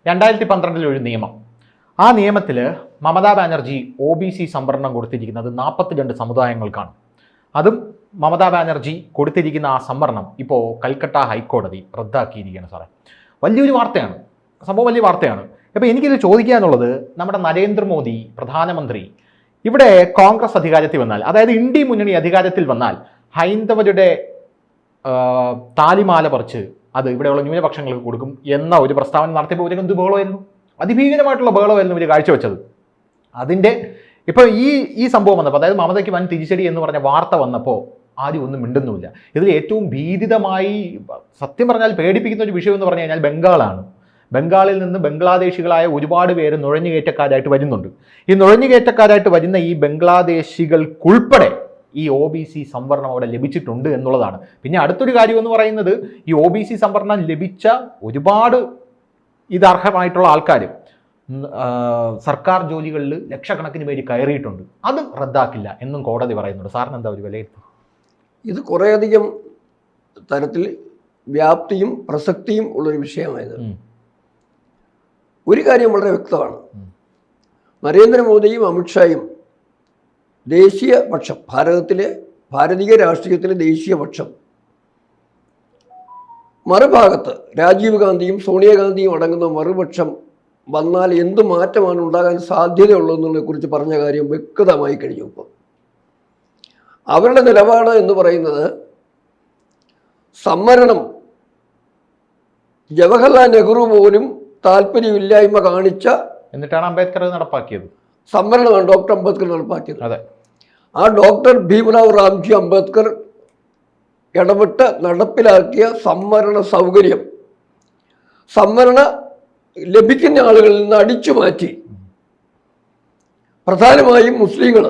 2012 ഒരു നിയമം. ആ നിയമത്തിൽ മമതാ ബാനർജി OBC സംവരണം കൊടുത്തിരിക്കുന്നത് 42 സമുദായങ്ങൾക്കാണ്. അതും മമതാ ബാനർജി കൊടുത്തിരിക്കുന്ന ആ സംവരണം ഇപ്പോൾ കൽക്കട്ട ഹൈക്കോടതി റദ്ദാക്കിയിരിക്കുകയാണ് സാറേ. വലിയൊരു വാർത്തയാണ്, സംഭവം വലിയ വാർത്തയാണ്. അപ്പോൾ എനിക്കിത് ചോദിക്കാനുള്ളത്, നമ്മുടെ നരേന്ദ്രമോദി പ്രധാനമന്ത്രി ഇവിടെ കോൺഗ്രസ് അധികാരത്തിൽ വന്നാൽ, അതായത് ഇന്ത്യ മുന്നണി അധികാരത്തിൽ വന്നാൽ ഹൈന്ദവരുടെ താലിമാല പറിച്ച് അത് ഇവിടെയുള്ള ന്യൂനപക്ഷങ്ങൾക്ക് കൊടുക്കും എന്ന ഒരു പ്രസ്താവന നടത്തിയപ്പോൾ ഒരു എന്ത് ബഹളമായിരുന്നു, അതിഭീകരമായിട്ടുള്ള ബഹളമായിരുന്നു ഇവർ കാഴ്ചവെച്ചത്. അതിൻ്റെ ഇപ്പോൾ ഈ സംഭവം വന്നപ്പോൾ, അതായത് മമതയ്ക്ക് വൻ തിരിച്ചടി എന്ന് പറഞ്ഞ വാർത്ത വന്നപ്പോൾ ആരും ഒന്നും മിണ്ടുന്നുമില്ല. ഇതിൽ ഏറ്റവും ഭീതിതമായി, സത്യം പറഞ്ഞാൽ പേടിപ്പിക്കുന്ന ഒരു വിഷയം എന്ന് പറഞ്ഞു കഴിഞ്ഞാൽ ബംഗാളാണ്. ബംഗാളിൽ നിന്ന് ബംഗ്ലാദേശികളായ ഒരുപാട് പേര് നുഴഞ്ഞുകയറ്റക്കാരായിട്ട് വരുന്നുണ്ട്. ഈ നുഴഞ്ഞുകയറ്റക്കാരായിട്ട് വരുന്ന ഈ ബംഗ്ലാദേശികൾക്കുൾപ്പെടെ ഈ OBC സംവരണം അവിടെ ലഭിച്ചിട്ടുണ്ട് എന്നുള്ളതാണ്. പിന്നെ അടുത്തൊരു കാര്യം എന്ന് പറയുന്നത്, ഈ OBC സംവരണം ലഭിച്ച ഒരുപാട് ഇതർഹമായിട്ടുള്ള ആൾക്കാർ സർക്കാർ ജോലികളിൽ ലക്ഷക്കണക്കിന് പേര് കയറിയിട്ടുണ്ട്. അത് റദ്ദാക്കില്ല എന്നും കോടതി പറയുന്നുണ്ട്. സാറിന് എന്താ ഒരു വിലയിരുത്തൽ? ഇത് കുറേയധികം തരത്തിൽ വ്യാപ്തിയും പ്രസക്തിയും ഉള്ളൊരു വിഷയമായത്. ഒരു കാര്യം വളരെ വ്യക്തമാണ്, നരേന്ദ്രമോദിയും അമിത്ഷായും ദേശീയ പക്ഷം, ഭാരതീയ രാഷ്ട്രീയത്തിലെ ദേശീയ പക്ഷം, മറുഭാഗത്ത് രാജീവ് ഗാന്ധിയും സോണിയാഗാന്ധിയും അടങ്ങുന്ന മറുപക്ഷം വന്നാൽ എന്ത് മാറ്റമാണ് ഉണ്ടാകാൻ സാധ്യതയുള്ളതെന്നതിനെക്കുറിച്ച് പറഞ്ഞ കാര്യം വ്യക്തമായി കഴിഞ്ഞു. ഇപ്പോൾ അവരുടെ നിലപാട് എന്ന് പറയുന്നത്, സംവരണം ജവഹർലാൽ നെഹ്റു പോലും താല്പര്യമില്ലായ്മ കാണിച്ച, എന്നിട്ടാണ് അംബേദ്കർ നടപ്പാക്കിയത്, സംവരണമാണ് ഡോക്ടർ അംബേദ്കർ നടപ്പാക്കിയത്. അതെ, ആ ഡോക്ടർ ഭീംറാവ് റാംജി അംബേദ്കർ ഇടപെട്ട് നടപ്പിലാക്കിയ സംവരണ സൗകര്യം ലഭിക്കുന്ന ആളുകളിൽ നിന്ന് അടിച്ചു മാറ്റി. പ്രധാനമായും മുസ്ലിങ്ങൾ,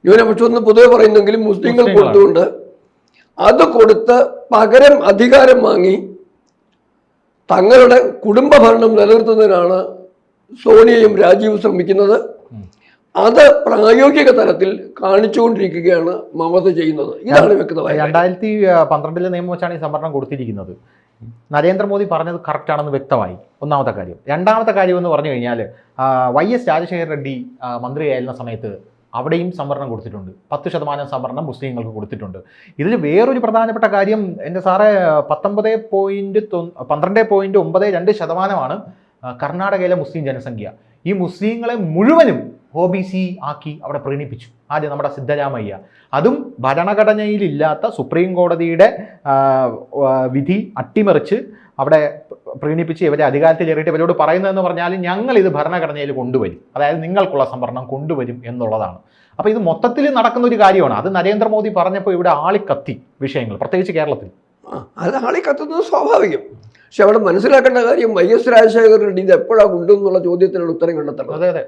ന്യൂനപക്ഷം എന്ന് പൊതുവെ പറയുന്നെങ്കിലും മുസ്ലിങ്ങൾ കൊടുത്തുകൊണ്ട് അത് കൊടുത്ത് പകരം അധികാരം വാങ്ങി തങ്ങളുടെ കുടുംബ ഭരണം നിലനിർത്തുന്നതിനാണ് സോണിയയും രാജീവും ശ്രമിക്കുന്നത്. അത് പ്രായോഗിക തലത്തിൽ കാണിച്ചുകൊണ്ടിരിക്കുകയാണ് മമത ചെയ്യുന്നത്. ഇതാണ് വ്യക്തമായി. 2012 നിയമം വെച്ചാണ് ഈ സംവരണം കൊടുത്തിരിക്കുന്നത്. നരേന്ദ്രമോദി പറഞ്ഞത് കറക്റ്റ് ആണെന്ന് വ്യക്തമായി, ഒന്നാമത്തെ കാര്യം. രണ്ടാമത്തെ കാര്യം എന്ന് പറഞ്ഞു കഴിഞ്ഞാൽ, YS രാജശേഖര റെഡ്ഡി മന്ത്രിയായിരുന്ന സമയത്ത് അവിടെയും സംവരണം കൊടുത്തിട്ടുണ്ട്. 10% സംവരണം മുസ്ലിങ്ങൾക്ക് കൊടുത്തിട്ടുണ്ട്. ഇതിൽ വേറൊരു പ്രധാനപ്പെട്ട കാര്യം എൻ്റെ സാറേ, 12.92% കർണാടകയിലെ മുസ്ലിം ജനസംഖ്യ. ഈ മുസ്ലിങ്ങളെ മുഴുവനും OBC ആക്കി അവിടെ പ്രീണിപ്പിച്ചു ആദ്യം നമ്മുടെ സിദ്ധരാമയ്യ. അതും ഭരണഘടനയിലില്ലാത്ത സുപ്രീം കോടതിയുടെ വിധി അട്ടിമറിച്ച് അവിടെ പ്രീണിപ്പിച്ച് ഇവരെ അധികാരത്തിലേറിയിട്ട് ഇവരോട് പറയുന്നതെന്ന് പറഞ്ഞാൽ, ഞങ്ങൾ ഇത് ഭരണഘടനയിൽ കൊണ്ടുവരും, അതായത് നിങ്ങൾക്കുള്ള സംവരണം കൊണ്ടുവരും എന്നുള്ളതാണ്. അപ്പോൾ ഇത് മൊത്തത്തിൽ നടക്കുന്ന ഒരു കാര്യമാണ്. അത് നരേന്ദ്രമോദി പറഞ്ഞപ്പോൾ ഇവിടെ ആളിക്കത്തി വിഷയങ്ങൾ, പ്രത്യേകിച്ച് കേരളത്തിൽ. അത് ആളിക്കത്തുന്നത് സ്വാഭാവികം. പക്ഷെ അവിടെ മനസ്സിലാക്കേണ്ട കാര്യം, YS രാജശേഖര റെഡ്ഡി ഇത് എപ്പോഴാണ് കൊണ്ടുവന്നുള്ള ചോദ്യത്തിനുള്ള ഉത്തരം കണ്ടെത്തണം. അതെ അതെ,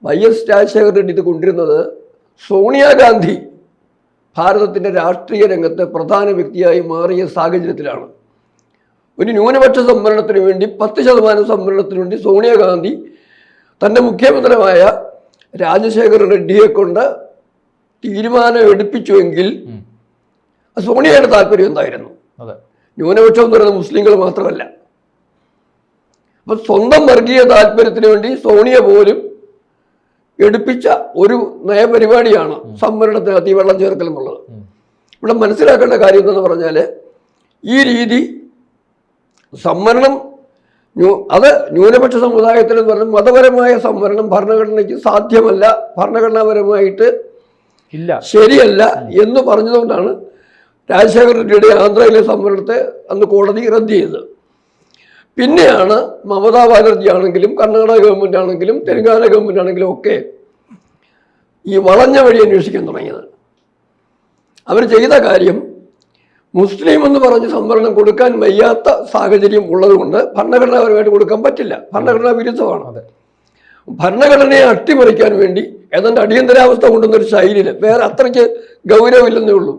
YS രാജശേഖര റെഡ്ഡി ഇത് കൊണ്ടിരുന്നത് സോണിയാഗാന്ധി ഭാരതത്തിൻ്റെ രാഷ്ട്രീയ രംഗത്ത് പ്രധാന വ്യക്തിയായി മാറിയ സാഹചര്യത്തിലാണ്. ഒരു ന്യൂനപക്ഷ സംവരണത്തിന് വേണ്ടി 10% സംവരണത്തിന് വേണ്ടി സോണിയാഗാന്ധി തൻ്റെ മുഖ്യമന്ത്രിയായ രാജശേഖര റെഡ്ഡിയെ കൊണ്ട് തീരുമാനം എടുപ്പിച്ചുവെങ്കിൽ സോണിയയുടെ താല്പര്യം എന്തായിരുന്നു? ന്യൂനപക്ഷം എന്ന് പറയുന്നത് മുസ്ലിങ്ങൾ മാത്രമല്ല. അപ്പം സ്വന്തം വർഗീയ താല്പര്യത്തിന് വേണ്ടി സോണിയ പോലും എടുപ്പിച്ച ഒരു നയപരിപാടിയാണ് സംവരണത്തിനകത്ത് ഈ വെള്ളം ചേർക്കൽ എന്നുള്ളത്. ഇവിടെ മനസ്സിലാക്കേണ്ട കാര്യം എന്തെന്ന് പറഞ്ഞാൽ, ഈ രീതി സംവരണം അത് ന്യൂനപക്ഷ സമുദായത്തിൽ എന്ന് പറഞ്ഞാൽ മതപരമായ സംവരണം ഭരണഘടനയ്ക്ക് സാധ്യമല്ല, ഭരണഘടനാപരമായിട്ട് ഇല്ല, ശരിയല്ല എന്ന് പറഞ്ഞതുകൊണ്ടാണ് രാജശേഖര റെഡ്ഡിയുടെ ആന്ധ്രയിലെ സംവരണത്തെ അന്ന് കോടതി റദ്ദ് ചെയ്തത്. പിന്നെയാണ് മമതാ ബാനർജി ആണെങ്കിലും കർണാടക ഗവൺമെൻറ് ആണെങ്കിലും തെലങ്കാന ഗവൺമെൻറ് ആണെങ്കിലും ഒക്കെ ഈ വളഞ്ഞ വഴി അന്വേഷിക്കാൻ തുടങ്ങിയത്. അവർ ചെയ്ത കാര്യം, മുസ്ലിം എന്ന് പറഞ്ഞ് സംവരണം കൊടുക്കാൻ വയ്യാത്ത സാഹചര്യം ഉള്ളതുകൊണ്ട് ഭരണഘടനാപരമായിട്ട് കൊടുക്കാൻ പറ്റില്ല, ഭരണഘടനാ വിരുദ്ധമാണ്. ഭരണഘടനയെ അട്ടിമറിക്കാൻ വേണ്ടി ഏതാണ്ട് അടിയന്തരാവസ്ഥ കൊണ്ടുവന്നൊരു ശൈലിയിൽ, വേറെ അത്രയ്ക്ക് ഗൗരവമില്ലെന്നേ ഉള്ളൂ.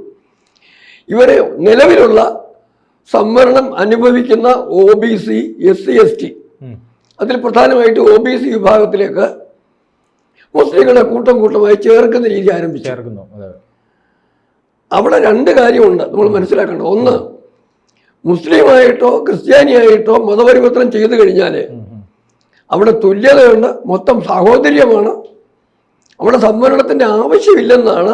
ഇവരെ നിലവിലുള്ള സംവരണം അനുഭവിക്കുന്ന OBC, SC, ST, അതിൽ പ്രധാനമായിട്ട് OBC വിഭാഗത്തിലേക്ക് മുസ്ലിങ്ങളെ കൂട്ടമായി ചേർക്കുന്ന രീതി ആരംഭിച്ചു. അവിടെ രണ്ട് കാര്യമുണ്ട് നമ്മൾ മനസ്സിലാക്കേണ്ടത്. ഒന്ന്, മുസ്ലിമായിട്ടോ ക്രിസ്ത്യാനിയായിട്ടോ മതപരിവർത്തനം ചെയ്തു കഴിഞ്ഞാൽ അവിടെ തുല്യതയുണ്ട്, മൊത്തം സാഹോദര്യമാണ്, അവിടെ സംവരണത്തിൻ്റെ ആവശ്യമില്ലെന്നാണ്,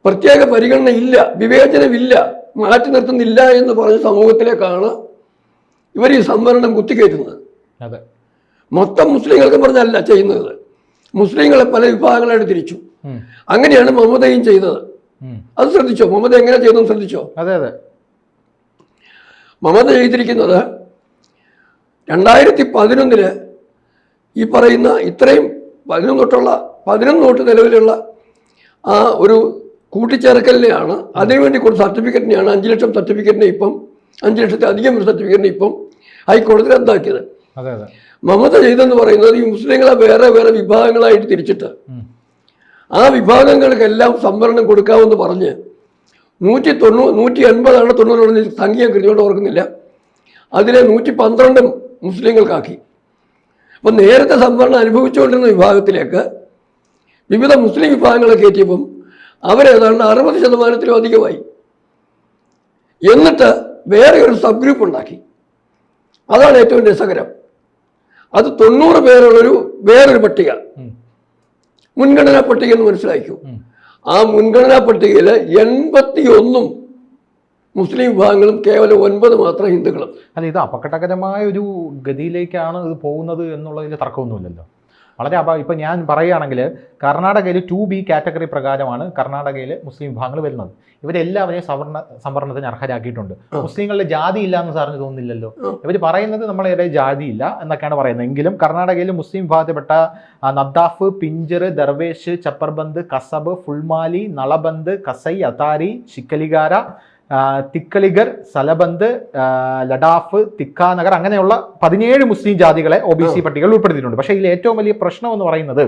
പ്രത്യേക പരിഗണന ഇല്ല, വിവേചനമില്ല, മാറ്റി നിർത്തുന്നില്ല എന്ന് പറഞ്ഞ സമൂഹത്തിലേക്കാണ് ഇവർ ഈ സംവരണം കുത്തിക്കയറ്റുന്നത്. അതെ, മൊത്തം മുസ്ലിങ്ങൾക്ക് പറഞ്ഞല്ല ചെയ്യുന്നത്, മുസ്ലിങ്ങളെ പല വിഭാഗങ്ങളായിട്ട് തിരിച്ചു. അങ്ങനെയാണ് മമതയും ചെയ്തത്. അത് ശ്രദ്ധിച്ചോ? മമത എങ്ങനെ ചെയ്തെന്ന് ശ്രദ്ധിച്ചോ? അതെ അതെ. മമത ചെയ്തിരിക്കുന്നത് 2011 ഈ പറയുന്ന ഇത്രയും 11 തൊട്ട് നിലവിലുള്ള ആ ഒരു കൂട്ടിച്ചേർക്കലിനെയാണ്, അതിനുവേണ്ടി കൊടുത്ത സർട്ടിഫിക്കറ്റിനെയാണ് 5 ലക്ഷം സർട്ടിഫിക്കറ്റിനെ ഇപ്പം 5 ലക്ഷത്തിലധികം സർട്ടിഫിക്കറ്റിനെ ഇപ്പം ഹൈക്കോടതി റദ്ദാക്കിയത്. മമത ചെയ്തെന്ന് പറയുന്നത് ഈ മുസ്ലിങ്ങളെ വേറെ വേറെ വിഭാഗങ്ങളായിട്ട് തിരിച്ചിട്ട് ആ വിഭാഗങ്ങൾക്കെല്ലാം സംവരണം കൊടുക്കാമെന്ന് പറഞ്ഞ് 180 സംഖ്യ കൃത്യമായിട്ട് ഓർക്കുന്നില്ല, അതിലെ 112 മുസ്ലിങ്ങൾക്കാക്കി. അപ്പം നേരത്തെ സംവരണം അനുഭവിച്ചുകൊണ്ടിരുന്ന വിഭാഗത്തിലേക്ക് വിവിധ മുസ്ലിം വിഭാഗങ്ങളെ കയറ്റിയപ്പം അവരേതാണ്ട് 60% അധികമായി. എന്നിട്ട് വേറെ ഒരു സബ് ഗ്രൂപ്പ് ഉണ്ടാക്കി. അതാണ് ഏറ്റവും രസകരം. അത് 90 പേരുള്ളൊരു വേറൊരു പട്ടിക, മുൻഗണനാ പട്ടിക എന്ന് മനസ്സിലാക്കൂ. ആ മുൻഗണനാ പട്ടികയിൽ 81 മുസ്ലിം വിഭാഗങ്ങളും കേവലം 9 മാത്രം ഹിന്ദുക്കളും. അല്ല, ഇത് അപകടകരമായ ഒരു ഗതിയിലേക്കാണ് ഇത് പോകുന്നത് എന്നുള്ളതിൽ തർക്കമൊന്നുമില്ലല്ലോ. വളരെ ഇപ്പം ഞാൻ പറയുകയാണെങ്കിൽ കർണാടകയിൽ 2B കാറ്റഗറി പ്രകാരമാണ് കർണാടകയിൽ മുസ്ലിം വിഭാഗങ്ങൾ വരുന്നത്. ഇവരെല്ലാവരെയും സംവരണത്തിന് അർഹരാക്കിയിട്ടുണ്ട്. മുസ്ലിങ്ങളുടെ ജാതി ഇല്ല എന്ന് സാറിന് തോന്നുന്നില്ലല്ലോ. ഇവർ പറയുന്നത് നമ്മളെ ജാതി ഇല്ല എന്നൊക്കെയാണ് പറയുന്നത്. എങ്കിലും കർണാടകയിൽ മുസ്ലിം വിഭാഗത്തിൽപ്പെട്ട നദ്ദാഫ്, പിഞ്ചർ, ദർവേഷ്, ചപ്പർബന്ദ്, കസബ്, ഫുൾമാലി, നളബന്ദ്, കസൈ, അതാരി, ശിക്കലിഗാര, തിക്കളിഗർ, സലബന്ദ്, ലഡാഫ്, തിക്കാനഗർ, അങ്ങനെയുള്ള 17 മുസ്ലിം ജാതികളെ OBC പട്ടികയിൽ ഉൾപ്പെടുത്തിയിട്ടുണ്ട്. പക്ഷേ ഇതിൽ ഏറ്റവും വലിയ പ്രശ്നം എന്ന് പറയുന്നത്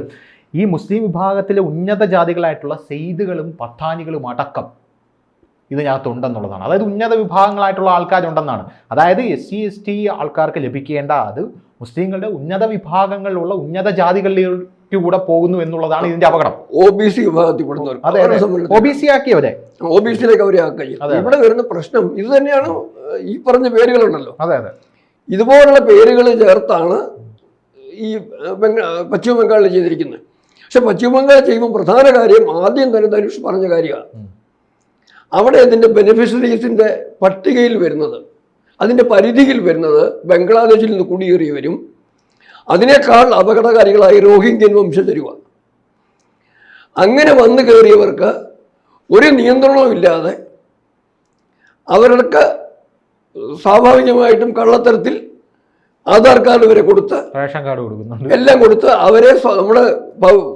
ഈ മുസ്ലിം വിഭാഗത്തിലെ ഉന്നത ജാതികളായിട്ടുള്ള സെയ്ദുകളും പത്താനികളും അടക്കം ഇതിനകത്തുണ്ടെന്നുള്ളതാണ്. അതായത് ഉന്നത വിഭാഗങ്ങളായിട്ടുള്ള ആൾക്കാരുണ്ടെന്നാണ്. അതായത് SC ST ആൾക്കാർക്ക് ലഭിക്കേണ്ട അത് മുസ്ലിങ്ങളുടെ ഉന്നത വിഭാഗങ്ങളിലുള്ള ഉന്നത ജാതികളിലേക്ക് കൂടെ പോകുന്നു എന്നുള്ളതാണ് ഇതിന്റെ അപകടം. OBC വിഭാഗത്തിൽപ്പെടുന്നവർ, അതെ, OBC ആക്കിയവരെ OBCയിലേക്ക് അവരെ ആക്കി. ഇവിടെ വരുന്ന പ്രശ്നം ഇത് തന്നെയാണ്. ഈ പറഞ്ഞ പേരുകളുണ്ടല്ലോ, അതെ അതെ, ഇതുപോലുള്ള പേരുകൾ ചേർത്താണ് ഈ പശ്ചിമ ബംഗാളിൽ ചെയ്തിരിക്കുന്നത്. പക്ഷെ പശ്ചിമ ബംഗാൾ ചെയ്യുമ്പോൾ പ്രധാന കാര്യം ആദ്യം തന്നെ ധനുഷ് പറഞ്ഞ കാര്യമാണ്. അവിടെ അതിൻ്റെ ബെനിഫിഷ്യറീസിൻ്റെ പട്ടികയിൽ വരുന്നത്, അതിൻ്റെ പരിധിയിൽ വരുന്നത് ബംഗ്ലാദേശിൽ നിന്ന് കുടിയേറിയവരും അതിനേക്കാൾ അപകടകാരികളായി റോഹിംഗ്യൻ വംശജരുമാണ്. അങ്ങനെ വന്നു കയറിയവർക്ക് ഒരു നിയന്ത്രണവും ഇല്ലാതെ അവർക്ക് സ്വാഭാവികമായിട്ടും കള്ളത്തരത്തിൽ ആധാർ കാർഡ് വരെ കൊടുത്ത്, റേഷൻ കാർഡ് കൊടുക്കുന്നുണ്ട്, എല്ലാം കൊടുത്ത് അവരെ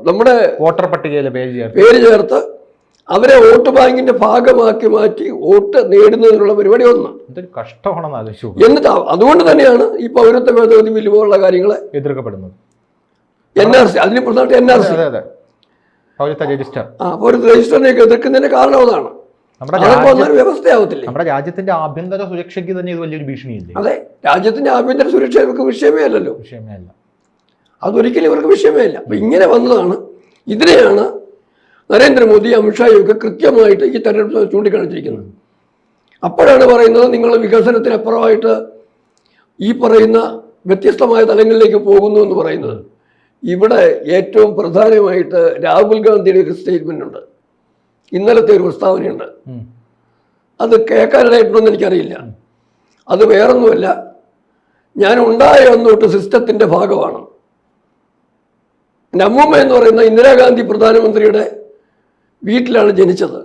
നമ്മുടെ വോട്ടർ പട്ടികയിൽ പേര് ചേർത്ത് അവരെ വോട്ട് ബാങ്കിന്റെ ഭാഗമാക്കി മാറ്റി വോട്ട് നേടുന്നതിനുള്ള പരിപാടി ഒന്ന്. കഷ്ടമാണെന്ന് ആലോചിച്ചു. എന്നിട്ട് അതുകൊണ്ട് തന്നെയാണ് ഈ പൗരത്വ ഭേദഗതി ബില്ല് പോലുള്ള കാര്യങ്ങളെ എതിർക്കപ്പെടുന്നത്. NRC, അതിന് പ്രധാനമായിട്ട് NRC, പൗരത്വ രജിസ്റ്റർ, പൗരത്വ രജിസ്റ്ററിനെയൊക്കെ എതിർക്കുന്നതിന്റെ കാരണം അതാണ്. വ്യവസ്ഥയാവത്തില്ലേ? നമ്മുടെ രാജ്യത്തിന്റെ ആഭ്യന്തര സുരക്ഷയ്ക്ക് തന്നെ ഇത് വലിയൊരു ഭീഷണിയില്ലേ? അതെ, രാജ്യത്തിന്റെ ആഭ്യന്തര സുരക്ഷ ഇവർക്ക് വിഷയമേ അല്ലല്ലോ. വിഷയമേ അല്ല, അതൊരിക്കലും ഇവർക്ക് വിഷയമേ അല്ല. അപ്പൊ ഇങ്ങനെ വന്നതാണ്. ഇതിനെയാണ് നരേന്ദ്രമോദി, അമിത്ഷായൊക്കെ കൃത്യമായിട്ട് ഈ തെരഞ്ഞെടുപ്പ് ചൂണ്ടിക്കാണിച്ചിരിക്കുന്നത്. അപ്പോഴാണ് പറയുന്നത് നിങ്ങൾ വികസനത്തിനപ്പുറമായിട്ട് ഈ പറയുന്ന വ്യത്യസ്തമായ തലങ്ങളിലേക്ക് പോകുന്നു എന്ന് പറയുന്നത്. ഇവിടെ ഏറ്റവും പ്രധാനമായിട്ട് രാഹുൽ ഗാന്ധിയുടെ ഒരു സ്റ്റേറ്റ്മെന്റ് ഉണ്ട്, ഇന്നലത്തെ ഒരു പ്രസ്താവനയുണ്ട്. അത് കേൾക്കാനിടയിട്ടുണ്ടെന്ന് എനിക്കറിയില്ല. അത് വേറൊന്നുമല്ല, ഞാൻ ഉണ്ടായ അന്ന് തൊട്ട് സിസ്റ്റത്തിൻ്റെ ഭാഗമാണ്. എൻ്റെ അമ്മൂമ്മ എന്ന് പറയുന്ന ഇന്ദിരാഗാന്ധി പ്രധാനമന്ത്രിയുടെ വീട്ടിലാണ് ജനിച്ചത്.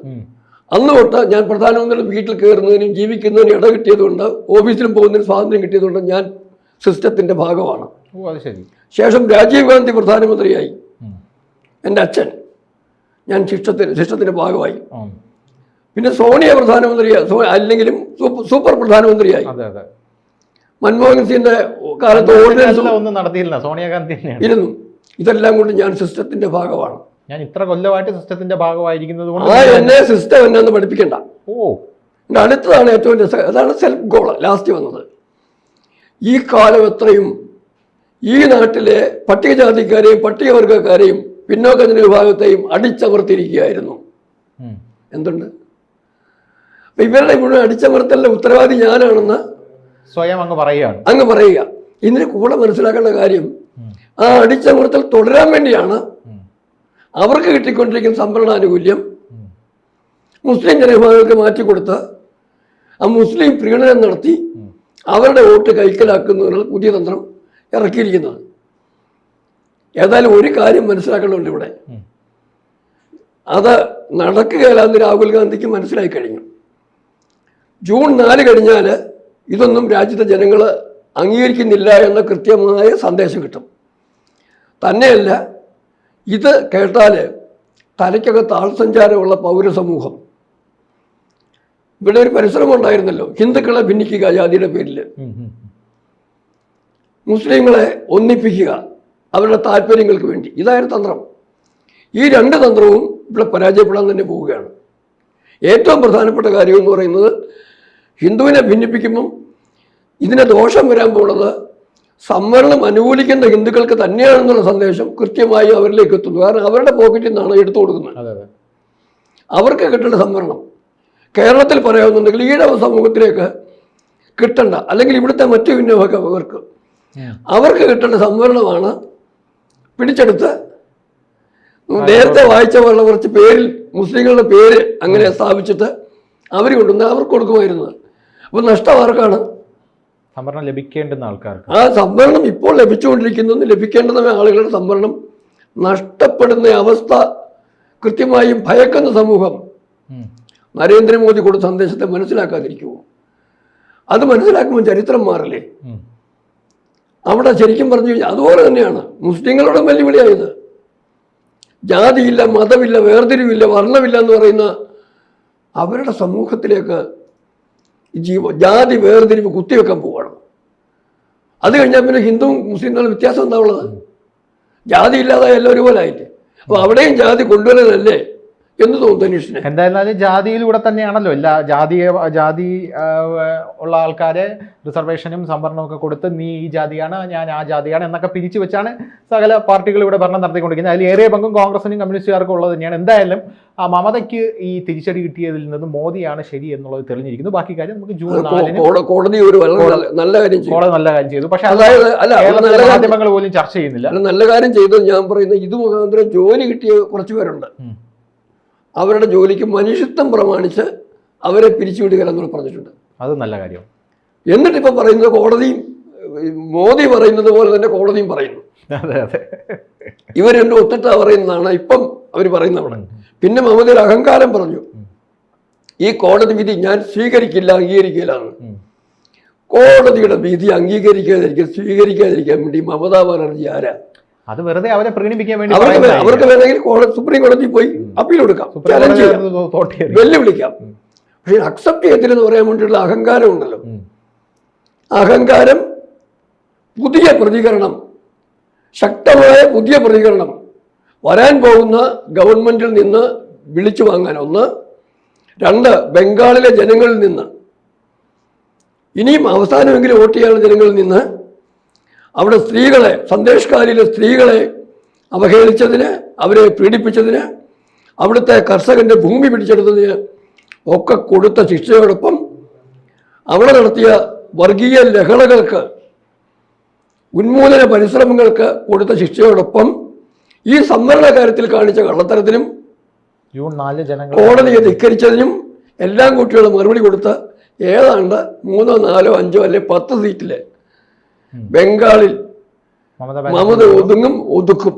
അന്ന് തൊട്ട് ഞാൻ പ്രധാനമന്ത്രിയുടെ വീട്ടിൽ കയറുന്നതിനും ജീവിക്കുന്നതിനും ഇട കിട്ടിയതുകൊണ്ട്, ഓഫീസിലും പോകുന്നതിന് സ്വാതന്ത്ര്യം കിട്ടിയതുകൊണ്ട് ഞാൻ സിസ്റ്റത്തിൻ്റെ ഭാഗമാണ്. ശേഷം രാജീവ് ഗാന്ധി പ്രധാനമന്ത്രിയായി, എൻ്റെ അച്ഛൻ, ഞാൻ സിസ്റ്റത്തിൻ്റെ ഭാഗമായി. പിന്നെ സോണിയ പ്രധാനമന്ത്രിയായി, അല്ലെങ്കിലും സൂപ്പർ പ്രധാനമന്ത്രിയായി. മൻമോഹൻ സിംഗിന്റെ കാലത്ത് ഒന്നും നടത്തിയില്ല, സോണിയാഗാന്ധി ഇരുന്നു. ഇതെല്ലാം കൊണ്ട് ഞാൻ സിസ്റ്റത്തിന്റെ ഭാഗമാണ്. ഞാൻ ഇത്ര കൊല്ലമായിട്ട് സിസ്റ്റത്തിന്റെ ഭാഗമായിരിക്കുന്നത് കൊണ്ട് എന്നെ സിസ്റ്റം എന്നെ പഠിപ്പിക്കണ്ട. അടുത്തതാണ് ഏറ്റവും രസം, അതാണ് സെൽഫ് ഗോൾ ലാസ്റ്റ് വന്നത്. ഈ കാലം എത്രയും ഈ നാട്ടിലെ പട്ടികജാതിക്കാരെയും പട്ടികവർഗക്കാരെയും പിന്നോക്ക വിഭാഗത്തെയും അടിച്ചമർത്തിയിരിക്കുകയായിരുന്നു. എന്തുണ്ട്? അപ്പൊ ഇവരുടെ മുഴുവൻ അടിച്ചമർത്തലിന്റെ ഉത്തരവാദി ഞാനാണെന്ന് സ്വയം അങ്ങ് പറയുക. ഇതിന് കൂടെ മനസ്സിലാക്കേണ്ട കാര്യം ആ അടിച്ചമർത്തൽ തുടരാൻ വേണ്ടിയാണ് അവർക്ക് കിട്ടിക്കൊണ്ടിരിക്കുന്ന സംവരണാനുകൂല്യം മുസ്ലിം ജനവിഭാഗങ്ങൾക്ക് മാറ്റിക്കൊടുത്ത് ആ മുസ്ലിം പ്രീണനം നടത്തി അവരുടെ വോട്ട് കൈക്കലാക്കുന്നതിനുള്ള പുതിയ തന്ത്രം ഇറക്കിയിരിക്കുന്നത്. ഏതായാലും ഒരു കാര്യം മനസ്സിലാക്കേണ്ടതുണ്ട് ഇവിടെ, അത് നടക്കുകയില്ലെന്ന് രാഹുൽ ഗാന്ധിക്ക് മനസ്സിലായി കഴിഞ്ഞു. ജൂൺ 4 കഴിഞ്ഞാൽ ഇതൊന്നും രാജ്യത്തെ ജനങ്ങൾ അംഗീകരിക്കുന്നില്ല എന്ന കൃത്യമായ സന്ദേശം കിട്ടും. തന്നെയല്ല, ഇത് കേട്ടാൽ തലയ്ക്കകത്ത് ആൾസഞ്ചാരമുള്ള പൗരസമൂഹം, ഇവിടെ ഒരു പരിശ്രമം ഉണ്ടായിരുന്നല്ലോ, ഹിന്ദുക്കളെ ഭിന്നിക്കുക ജാതിയുടെ പേരിൽ, മുസ്ലിങ്ങളെ ഒന്നിപ്പിക്കുക അവരുടെ താല്പര്യങ്ങൾക്ക് വേണ്ടി, ഇതായിരുന്നു തന്ത്രം. ഈ 2 തന്ത്രവും ഇവിടെ പരാജയപ്പെടാൻ തന്നെ പോവുകയാണ്. ഏറ്റവും പ്രധാനപ്പെട്ട കാര്യം എന്ന് പറയുന്നത്, ഹിന്ദുവിനെ ഭിന്നിപ്പിക്കുമ്പം ഇതിന് ദോഷം വരാൻ പോകുന്നത് സംവരണം അനുകൂലിക്കുന്ന ഹിന്ദുക്കൾക്ക് തന്നെയാണെന്നുള്ള സന്ദേശം കൃത്യമായി അവരിലേക്ക് എത്തുന്നു. കാരണം അവരുടെ പോക്കറ്റിൽ നിന്നാണ് എടുത്തു കൊടുക്കുന്നത്. അവർക്ക് കിട്ടേണ്ട സംവരണം കേരളത്തിൽ പറയാവുന്നുണ്ടെങ്കിൽ ഈഴവ സമൂഹത്തിലേക്ക് കിട്ടണ്ട, അല്ലെങ്കിൽ ഇവിടുത്തെ മറ്റു ഭിന്നവർക്ക് അവർക്ക് കിട്ടേണ്ട സംവരണമാണ് പിടിച്ചെടുത്ത് നേരത്തെ വായിച്ച പോലെ കുറച്ച് പേരിൽ മുസ്ലിങ്ങളുടെ പേര് അങ്ങനെ സ്ഥാപിച്ചിട്ട് അവർ കൊണ്ടുവന്ന് അവർക്ക് കൊടുക്കുമായിരുന്നത്. അപ്പോൾ നഷ്ടം ആർക്കാണ്? സംവരണം ലഭിക്കേണ്ടുന്ന ആൾക്കാർക്ക്. ആ സംവരണം ഇപ്പോൾ ലഭിച്ചുകൊണ്ടിരിക്കുന്ന ലഭിക്കേണ്ടുന്ന ആളുകളുടെ സംവരണം നഷ്ടപ്പെടുന്ന അവസ്ഥ കൃത്യമായും ഭയക്കുന്ന സമൂഹം നരേന്ദ്രമോദി കൊടുത്ത സന്ദേശത്തെ മനസ്സിലാക്കാതിരിക്കുമോ? അത് മനസ്സിലാക്കുമ്പോൾ ചരിത്രം മാറില്ലേ? അവിടെ ശരിക്കും പറഞ്ഞു കഴിഞ്ഞാൽ അതുപോലെ തന്നെയാണ് മുസ്ലിങ്ങളോട് വെല്ലുവിളിയായത്. ജാതിയില്ല, മതമില്ല, വേർതിരിവില്ല, വർണ്ണമില്ല എന്ന് പറയുന്ന അവരുടെ സമൂഹത്തിലേക്ക് ജാതി വേർതിരിവ് കുത്തിവെക്കാൻ പോവുകയാണ്. അത് കഴിഞ്ഞാൽ പിന്നെ ഹിന്ദുവും മുസ്ലിം തമ്മിൽ വ്യത്യാസം എന്താ ഉള്ളത്? ജാതി ഇല്ലാതായ എല്ലാം ഒരുപോലെ ആയില്ലേ? അപ്പോൾ അവിടെയും ജാതി കൊണ്ടുവരുന്നതല്ലേ എന്ന് തോന്നുന്നു തനീഷിനെ. എന്തായാലും ജാതിയിലൂടെ തന്നെയാണല്ലോ എല്ലാ ജാതി ഉള്ള ആൾക്കാരെ റിസർവേഷനും സംവരണവും ഒക്കെ കൊടുത്ത് നീ ഈ ജാതിയാണ്, ഞാൻ ആ ജാതിയാണ് എന്നൊക്കെ പിരിച്ചു വെച്ചാണ് സകല പാർട്ടികൾ ഇവിടെ ഭരണം നടത്തിക്കൊണ്ടിരിക്കുന്നത്. അതിൽ ഏറിയ പങ്കും കോൺഗ്രസിനും കമ്മ്യൂണിസ്റ്റുകാർക്കും ഉള്ളത് തന്നെയാണ്. എന്തായാലും ആ മമതയ്ക്ക് ഈ തിരിച്ചടി കിട്ടിയതിൽ നിന്ന് മോദിയാണ് ശരി എന്നുള്ളത് തെളിഞ്ഞിരിക്കുന്നു. ബാക്കി കാര്യം നമുക്ക് ജൂൺ 4 കോടതി ഒരു നല്ല കാര്യം ചെയ്തു. പക്ഷെ മാധ്യമങ്ങൾ പോലും ചർച്ച ചെയ്യുന്നില്ല. നല്ല കാര്യം ചെയ്തു. ഞാൻ പറയുന്നത് ഇത് മുഖാന്തരം ജോലി കിട്ടിയ കുറച്ചു പേരുണ്ട്. അവരുടെ ജോലിക്ക് മനുഷ്യത്വം പ്രമാണിച്ച് അവരെ പിരിച്ചുവിടുക എന്നോട് പറഞ്ഞിട്ടുണ്ട്. അത് നല്ല കാര്യം. എന്നിട്ട് ഇപ്പം പറയുന്നത് കോടതിയും മോദി പറയുന്നത് പോലെ തന്നെ കോടതിയും പറയുന്നു. ഇവരെന്നെ ഒത്തിട്ടാ പറയുന്നതാണ് ഇപ്പം അവർ പറയുന്നവിടെ. പിന്നെ മമതയുടെ അഹങ്കാരം പറഞ്ഞു, ഈ കോടതി വിധി ഞാൻ സ്വീകരിക്കില്ല, അംഗീകരിക്കില്ല എന്ന്. കോടതിയുടെ വിധി സ്വീകരിക്കാതിരിക്കാൻ വേണ്ടി മമതാ ബാനർജി ആരാ? അത് വെറുതെ അവരെ പ്രീണിപ്പിക്കാൻ വേണ്ടി അവർക്ക് വേണമെങ്കിൽ സുപ്രീം കോടതി പോയി അപ്പീൽ കൊടുക്കാം, ചലഞ്ച് ചെയ്യാം, വെല്ലുവിളിക്കാം. പക്ഷെ അക്സെപ്റ്റ് ചെയ്യത്തില്ലെന്ന് പറയാൻ വേണ്ടിയിട്ടുള്ള അഹങ്കാരം ഉണ്ടല്ലോ. അഹങ്കാരം, പുതിയ പ്രതികരണം, ശക്തമായ പുതിയ പ്രതികരണം വരാൻ പോകുന്ന ഗവൺമെന്റിൽ നിന്ന് വിളിച്ചു വാങ്ങാൻ 1, 2 ബംഗാളിലെ ജനങ്ങളിൽ നിന്ന്, ഇനിയും അവസാനമെങ്കിലും വോട്ട് ചെയ്യാനുള്ള ജനങ്ങളിൽ നിന്ന്, അവിടെ സ്ത്രീകളെ, സന്ദേശകാരിയിലെ സ്ത്രീകളെ അവഹേളിച്ചതിന്, അവരെ പീഡിപ്പിച്ചതിന്, അവിടുത്തെ കർഷകന്റെ ഭൂമി പിടിച്ചെടുത്തതിന് ഒക്കെ കൊടുത്ത ശിക്ഷയോടൊപ്പം അവിടെ നടത്തിയ വർഗീയ ലഹളകൾക്ക്, ഉന്മൂലന പരിശ്രമങ്ങൾക്ക് കൊടുത്ത ശിക്ഷയോടൊപ്പം ഈ സംവരണ കാര്യത്തിൽ കാണിച്ച കള്ളത്തരത്തിനും ജൂൺ 4 കോടതിയെ ധിക്കരിച്ചതിനും എല്ലാം കൂട്ടിയുള്ള മറുപടി കൊടുത്ത് ഏതാണ്ട് 3, 4, 5 അല്ലെ 10 സീറ്റില് ബംഗാളിൽ മമത ഒതുക്കും.